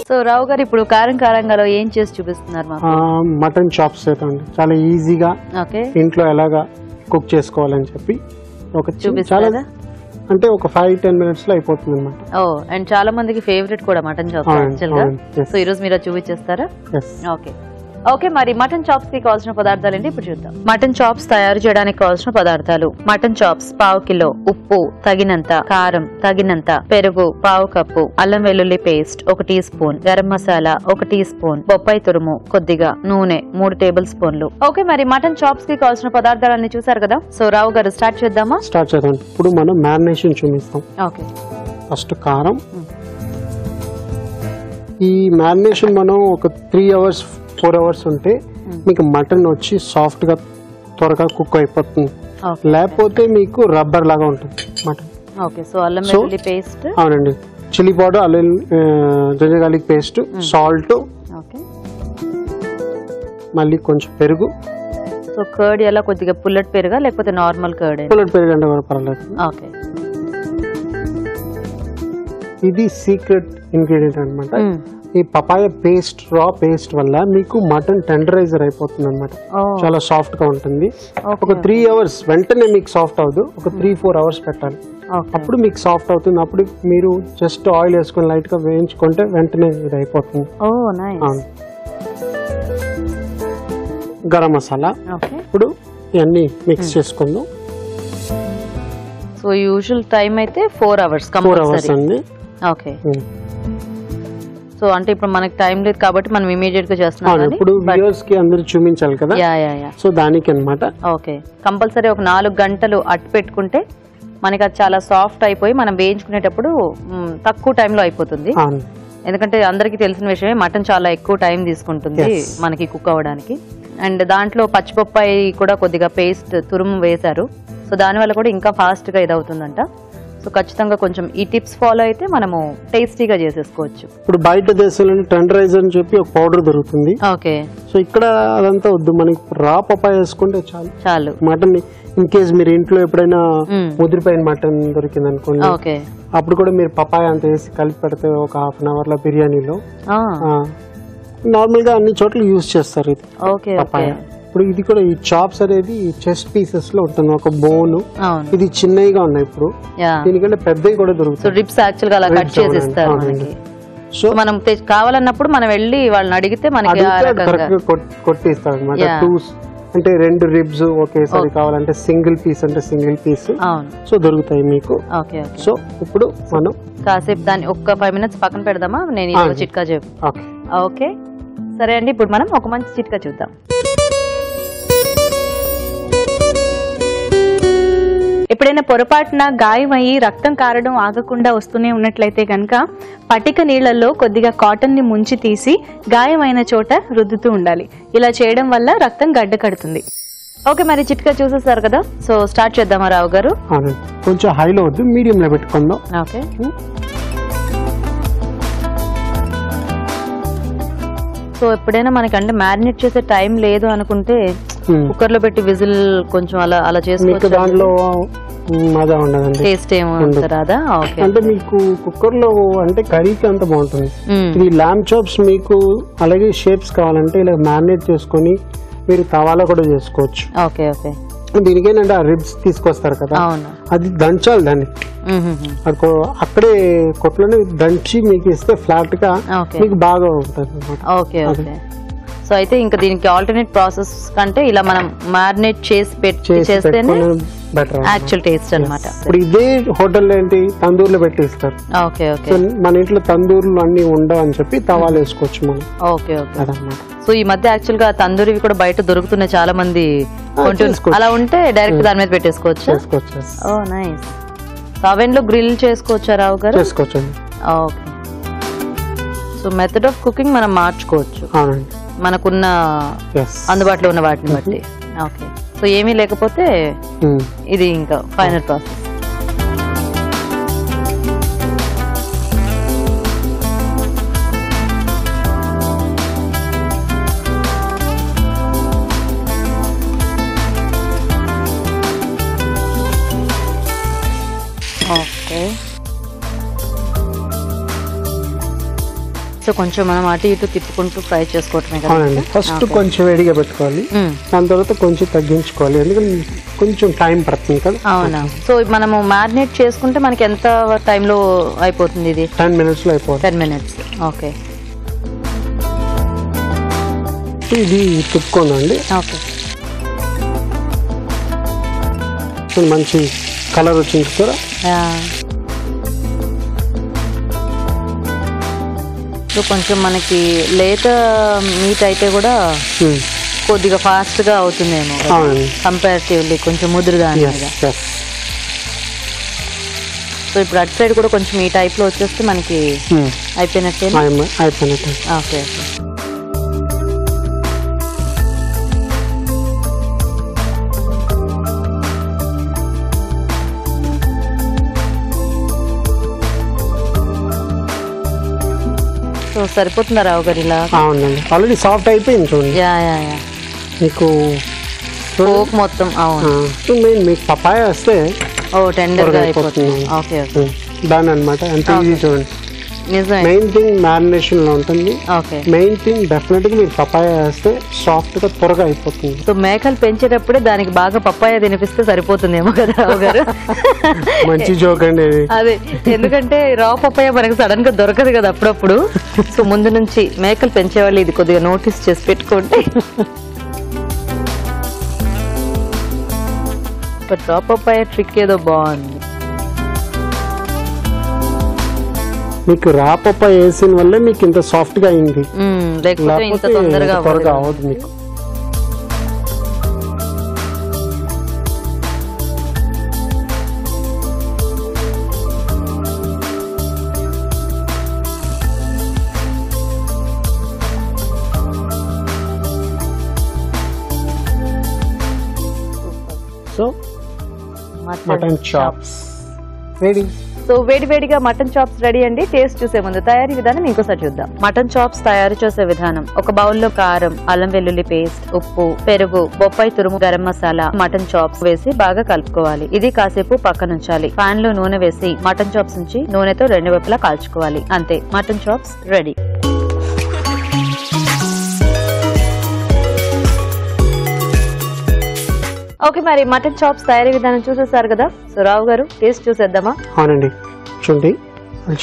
So రావు గారు ఇప్పుడు కారంగాలో ఏం చేసి చూపిస్తున్నారు మాకు? మటన్ చాప్స్ అయితే చాలా ఈజీగా ఇంట్లో ఎలాగా కుక్ చేసుకోవాలని చెప్పి ఒక చూపిస్తారా? అంటే ఒక 5-10 minutes లో అయిపోతుంది అన్నమాట. అండ్ చాలా మందికి ఫేవరెట్ కూడా మటన్ చాప్స్ యాక్చువల్ గా. సో ఈ రోజు మీరు చూపించేస్తారా? ఓకే మరి మటన్ చాప్స్ కి కావాల్సిన పదార్థాలు ఏంటి ఇప్పుడు చూద్దాం. మటన్ చాప్స్ తయారు చేయడానికి కావాల్సిన పదార్థాలు: మటన్ చాప్స్ 1/2 కిలో, ఉప్పు తగినంత, కారం తగినంత, పెరుగు 1/2 కప్పు, అల్లం వెల్లుల్లి paste 1 teaspoon, garam masala 1 teaspoon, బొప్పాయి తురుము కొద్దిగా, నూనె 3 టేబుల్ స్పూన్లు. ఓకే మరి మటన్ చాప్స్ కి కావాల్సిన పదార్థాలన్నీ చూసారు కదా. సో రావు గారు స్టార్ట్ చేద్దామా? స్టార్ట్ చేద్దాం. ఇప్పుడు మనం మ్యారినేషన్ చూపిస్తాం. ఓకే, ఫస్ట్ కారం. ఈ మ్యారినేషన్ మనం ఒక 3 hours 4 hours ఉంటే మీకు మటన్ వచ్చి సాఫ్ట్ గా త్వరగా కుక్ అయిపోతుంది. లేకపోతే మీకు రబ్బర్ లాగా ఉంటుంది మటన్. ఓకే, సో అల్లం వెల్లుల్లి పేస్ట్, అవునండి, చిల్లీ పౌడర్, అల్లం జింజర్ గార్లిక్ పేస్ట్, సాల్ట్, మళ్ళీ కొంచెం పెరుగు. సో కర్డ్ ఎలా కొద్దిగా పుల్లటి పెరుగా లేకపోతే నార్మల్ కర్డ్? పుల్లటి పెరుగు అంటే కూడా పర్లేదు. ఓకే, ఇది సీక్రెట్ ఇంగ్రీడియంట్ అన్నమాట. ఈ పపాయ పేస్ట్, రా పేస్ట్ వల్ల మీకు మటన్ టెండరైజర్ అయిపోతుంది అనమాట. చాలా సాఫ్ట్ గా ఉంటుంది. ఒక 3 hours వెంటనే మీకు సాఫ్ట్ అవ్వదు, ఒక 3-4 hours పెట్టాలి. అప్పుడు మీకు సాఫ్ట్ అవుతుంది. అప్పుడు మీరు జస్ట్ ఆయిల్ వేసుకొని లైట్ గా వేయించుకుంటే వెంటనే ఇది అయిపోతుంది. గరం మసాలా. ఇప్పుడు ఇవన్నీ మిక్స్ చేసుకుందాం. సో యూజువల్ టైం అయితే 4 hours. 4 hours అండి. ఓకే, సో అంటే ఇప్పుడు మనకి టైం లేదు కాబట్టి మనం ఇమీడియట్ గా చేస్తున్నాం. ఇప్పుడు వ్యూవర్స్ కి అందరూ చూపించాలి కదా. సో దానికి అన్నమాట. ఓకే, కంపల్సరీ ఒక 4 గంటలు అట్టు పెట్టుకుంటే మనకి అది చాలా సాఫ్ట్ అయిపోయి మనం వేయించుకునేటప్పుడు తక్కువ టైంలో అయిపోతుంది. ఎందుకంటే అందరికి తెలిసిన విషయమే మటన్ చాలా ఎక్కువ టైం తీసుకుంటుంది మనకి కుక్ అవ్వడానికి. అండ్ దాంట్లో పచ్చిపప్పాయి కూడా కొద్దిగా పేస్ట్ తురుము వేశారు. సో దానివల్ల కూడా ఇంకా ఫాస్ట్ గా ఇది అవుతుందంట. సో ఖచ్చితంగా కొంచెం ఈ టిప్స్ ఫాలో అయితే మనము టేస్టీగా చేసేసుకోవచ్చు. ఇప్పుడు బయట దేశాల్లో టెండరైజర్ అని చెప్పి ఒక పౌడర్ దొరుకుతుంది. ఓకే, సో ఇక్కడ అదంతా వద్దు, మనకి రా పపాయ వేసుకుంటే చాలు. మటన్ ఇన్ కేస్ మీరు ఇంట్లో ఎప్పుడైనా ముదిరిపోయిన మటన్ దొరికింది అనుకోండి, అప్పుడు కూడా మీరు పపాయ అంత వేసి కలిపి పెడితే ఒక 1/2 hour లో బిర్యానీలో నార్మల్ గా అన్ని చోట్ల యూజ్ చేస్తారు ఇది పపాయ. ఇప్పుడు ఇది కూడా ఈ చాప్స్ అనేది చెస్ట్ పీసెస్ లో ఉంటుంది, ఒక బోన్. ఇది చిన్నగా ఉన్నాయి. ఇప్పుడు దీనికంటే పెద్దవి కూడా దొరుకుతాయి. రిబ్స్ యాక్చువల్ గా అలా కట్ చేసి ఇస్తారు మనకి. సో మనం కావాలన్నప్పుడు మనం వెళ్ళి వాళ్ళని అడిగితే మనకి కొట్టిస్తారు అనమాట. అంటే 2 ribs ఒకేసారి కావాలంటే సింగిల్ పీస్ అంటే సింగిల్ పీస్ సో దొరుకుతాయి మీకు. సో ఇప్పుడు మనం కాసేపు దాన్ని ఒక 5 minutes పక్కన పెడదామా? నేను చిట్కా చెప్పు. ఓకే సరే అండి, ఇప్పుడు మనం ఒక మంచి చిట్కా చూద్దాం. ఎప్పుడైనా పొరపాటున గాయమయ్యి రక్తం కారడం ఆగకుండా వస్తూనే ఉన్నట్లయితే కనుక పటిక నీళ్లలో కొద్దిగా కాటన్ ని ముంచి తీసి గాయమైన చోట రుద్దుతూ ఉండాలి. ఇలా చేయడం వల్ల రక్తం గడ్డ కడుతుంది. ఓకే, మరి చిట్కా చూసేస్తారు కదా. సో స్టార్ట్ చేద్దామా రావు గారు? కొంచెం హైలో వద్దు, మీడియం లో పెట్టుకుందాం. ఓకే, సో ఎప్పుడైనా మనకంటే మ్యారినేట్ చేసే టైం లేదు అనుకుంటే కుక్కర్ లో పెట్టి విజిల్ కొంచెం అలా చేసుకోవచ్చు. దాంట్లో మజా ఉండదండి, టేస్ట్ ఏమో రాదా? అంటే మీకు కుక్కర్ లో అంటే కర్రీకి అంత బాగుంటుంది. ఇది ల్యాంబ్ చాప్స్ మీకు అలాగే షేప్స్ కావాలంటే ఇలా మ్యారినేట్ చేసుకొని మీరు తవాలో కూడా చేసుకోవచ్చు. ఓకే ఓకే, దీనికేంటంటే ఆ రిబ్స్ తీసుకొస్తారు కదా, అది దంచాలి దాన్ని. అక్కడే కొట్లోనే దంచి మీకు ఇస్తే ఫ్లాట్ గా మీకు బాగా ఉంటుంది. ఓకే ఓకే, సో అయితే ఇంకా దీనికి ఆల్టర్నేట్ ప్రాసెస్ కంటే ఇలా మనం మ్యారినేట్ చేసి చేస్తేనే యాక్చువల్ టేస్ట్ అన్నమాట. ఇప్పుడు ఇదే హోటల్ ఏంటి తందూరులో పెట్టిస్తారు. ఓకే ఓకే, మన ఇంట్లో తందూరులు అన్ని ఉండవు అని చెప్పి తవాలు వేసుకోవచ్చు మనం. ఓకే ఓకే, సో ఈ మధ్య యాక్చువల్ గా తందూరివి కూడా బయట దొరుకుతున్నాయి, చాలా మంది అలా ఉంటే డైరెక్ట్ దాని మీద పెట్టేసుకోవచ్చు. ఓ నైస్. అవెన్ లో గ్రిల్ చేసుకోవచ్చా రావు గారు? చేసుకోవచ్చు. Okay, so method of cooking మనం మార్చుకోవచ్చు మనకున్న అందుబాటులో ఉన్న వాటిని బట్టి. ఓకే, సో ఏమీ లేకపోతే ఇది ఇంకా ఫైనల్ ప్రాసెస్. సో కొంచెం మనం అటు ఇటు తిప్పుకుంటూ ఫ్రై చేసుకోవటమే కదా. అవునండి, ఫస్ట్ కొంచెం వేడిగా పెట్టుకోవాలి, దాని తర్వాత కొంచెం తగ్గించుకోవాలి, ఎందుకంటే కొంచెం టైం పడుతుంది కదా. అవునా, సో మనము మ్యారినేట్ చేసుకుంటే మనకి ఎంత టైంలో అయిపోతుంది ఇది? 10 minutes లో అయిపోతుంది. 10 minutes. ఓకే, ఇది తిప్పుకోండి. ఓకే, మంచి కలర్ వచ్చింది కదా. సో కొంచెం మనకి లేత మీట్ అయితే కూడా కొద్దిగా ఫాస్ట్ గా అవుతుందేమో కంపారిటివ్లీ, కొంచెం ముదురుగా. సో ఇప్పుడు అటు సైడ్ కూడా కొంచెం ఈ టైప్ లో వచ్చేస్తే మనకి అయిపోయినట్టే. ఓకే, సో సరిపోతుందా రావు గారు ఇలా? అవునండి, ఆల్రెడీ సాఫ్ట్ అయిపోయింది చూడండి. యా యా యా, మీకు పోక్ మొత్తం. అవును, మెయిన్ మీకు పపాయ వస్తే టెండర్గా అయిపోతుంది. ఓకే ఓకే, దాని అనమాట. ఎంత ఈజీ చూడండి. నిజమే, మెయిన్ థింగ్ మ్యారినేషన్ లో ఉంటుంది. ఓకే, మెయిన్ థింగ్ డెఫినెట్ గా మీరు పపాయ వేస్తే సాఫ్ట్ గా త్వరగా అయిపోతుంది. సో మేకలు పెంచేటప్పుడే దానికి బాగా పప్పాయ తినిపిస్తే సరిపోతుందేమో కదా రావు గారు? మంచి జోక్ అండి ఇది. అదే, ఎందుకంటే రా పప్పాయ మనకు సడన్ గా దొరకదు కదా అప్పుడప్పుడు. సో ముందు నుంచి మేకలు పెంచేవాళ్ళు ఇది కొద్దిగా నోటీస్ చేసి పెట్టుకోండి. బట్ రా పప్పాయ ట్రిక్ ఏదో బాగుంది. మీకు రా పప్పాయ వేసిన వల్లే మీకు ఇంత సాఫ్ట్ గా అయింది, లేకపోతే ఇంత తొందరగా త్వరగా అవ్వదు మీకు. So mutton chops ready. So వేడివేడిగా మటన్ చాప్స్ రెడీ అండి. టేస్ట్ చూసే ముందు తయారీ విధానం ఇంకోసారి చూద్దాం. మటన్ చాప్స్ తయారు చేసే విధానం: ఒక బౌల్లో కారం, అల్లం వెల్లుల్లి పేస్ట్, ఉప్పు, పెరుగు, బొప్పాయి తురుము, గరం మసాలా, మటన్ చాప్స్ వేసి బాగా కలుపుకోవాలి. ఇది కాసేపు పక్కనుంచాలి. పాన్ లో నూనె వేసి మటన్ చాప్స్ ఉంచి నూనెతో 2 వైపులా కాల్చుకోవాలి. అంతే, మటన్ చాప్స్ రెడీ. ఓకే, మరి మటన్ చాప్స్ తయారీ విధానం చూసేసారు కదా. సో రావు గారు టేస్ట్ చూసేద్దామా? అవునండి, చూడండి,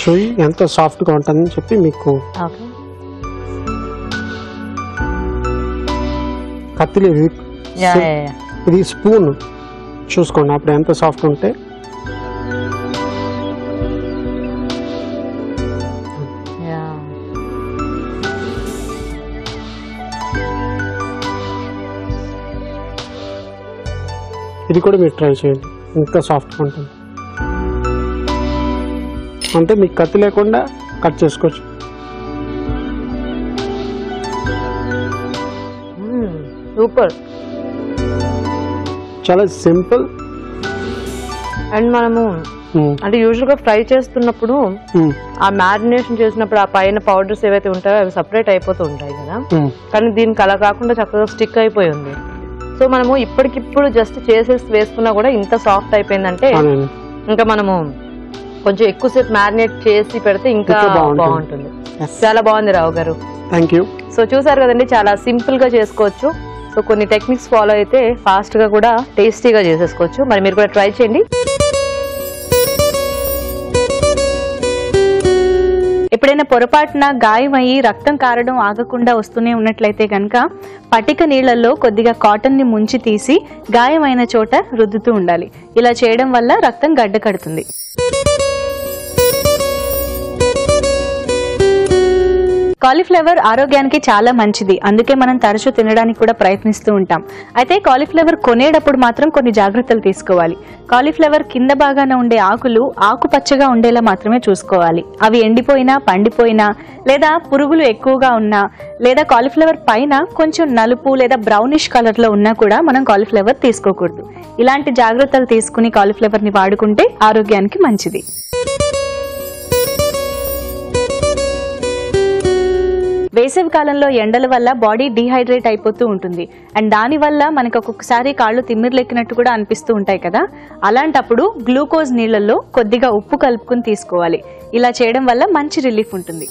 షోయి ఎంత సాఫ్ట్ గా ఉంటుందని చెప్పి మీకు. కత్తిలి ఇది స్పూన్ చూసుకోండి అప్పుడు ఎంత సాఫ్ట్ ఉంటే. ఇది కూడా మీరు ట్రై చేయండి, ఇంకా సాఫ్ట్గా ఉంటుంది. అంటే మీకు కత్తి లేకుండా కట్ చేసుకోవచ్చు. సూపర్, చాలా సింపుల్. అండ్ మనము అంటే యూజువల్ గా ఫ్రై చేస్తున్నప్పుడు ఆ మ్యారినేషన్ చేసినప్పుడు ఆ పైన పౌడర్స్ ఏవైతే ఉంటాయో అవి సపరేట్ అయిపోతూ ఉంటాయి కదా, కానీ దీనికి అలా కాకుండా చక్కగా స్టిక్ అయిపోయి ఉంది. సో మనము ఇప్పటికిప్పుడు జస్ట్ చేసేసి వేసుకున్నా కూడా ఇంత సాఫ్ట్ అయిపోయిందంటే ఇంకా మనము కొంచెం ఎక్కువసేపు మ్యారినేట్ చేసి పెడితే ఇంకా బాగుంటుంది. చాలా బాగుంది రావు గారు. Thank you. సో చూసారు కదండి, చాలా సింపుల్ గా చేసుకోవచ్చు. సో కొన్ని టెక్నిక్స్ ఫాలో అయితే ఫాస్ట్ గా కూడా టేస్టీగా చేసేసుకోవచ్చు. మరి మీరు కూడా ట్రై చేయండి. ఎప్పుడైనా పొరపాటున గాయమయ్యి రక్తం కారడం ఆగకుండా వస్తూనే ఉన్నట్లయితే కనుక పటిక నీళ్లలో కొద్దిగా కాటన్ ని ముంచి తీసి గాయమైన చోట రుద్దుతూ ఉండాలి. ఇలా చేయడం వల్ల రక్తం గడ్డ కడుతుంది. కాలీఫ్లవర్ ఆరోగ్యానికి చాలా మంచిది, అందుకే మనం తరచూ తినడానికి కూడా ప్రయత్నిస్తూ ఉంటాం. అయితే కాలీఫ్లవర్ కొనేటప్పుడు మాత్రం కొన్ని జాగ్రత్తలు తీసుకోవాలి. కాలీఫ్లవర్ కింద భాగాన ఉండే ఆకులు ఆకుపచ్చగా ఉండేలా మాత్రమే చూసుకోవాలి. అవి ఎండిపోయినా, పండిపోయినా, లేదా పురుగులు ఎక్కువగా ఉన్నా, లేదా కాలీఫ్లవర్ పైన కొంచెం నలుపు లేదా బ్రౌనిష్ కలర్ లో ఉన్నా కూడా మనం కాలీఫ్లవర్ తీసుకోకూడదు. ఇలాంటి జాగ్రత్తలు తీసుకుని కాలీఫ్లవర్ ని వాడుకుంటే ఆరోగ్యానికి మంచిది. వేసవి కాలంలో ఎండల వల్ల బాడీ డీహైడ్రేట్ అయిపోతూ ఉంటుంది. అండ్ దాని వల్ల మనకు ఒక్కొక్కసారి కాళ్ళు తిమ్మిర్లెక్కినట్టు కూడా అనిపిస్తూ ఉంటాయి కదా. అలాంటప్పుడు గ్లూకోజ్ నీళ్లలో కొద్దిగా ఉప్పు కలుపుకుని తీసుకోవాలి. ఇలా చేయడం వల్ల మంచి రిలీఫ్ ఉంటుంది.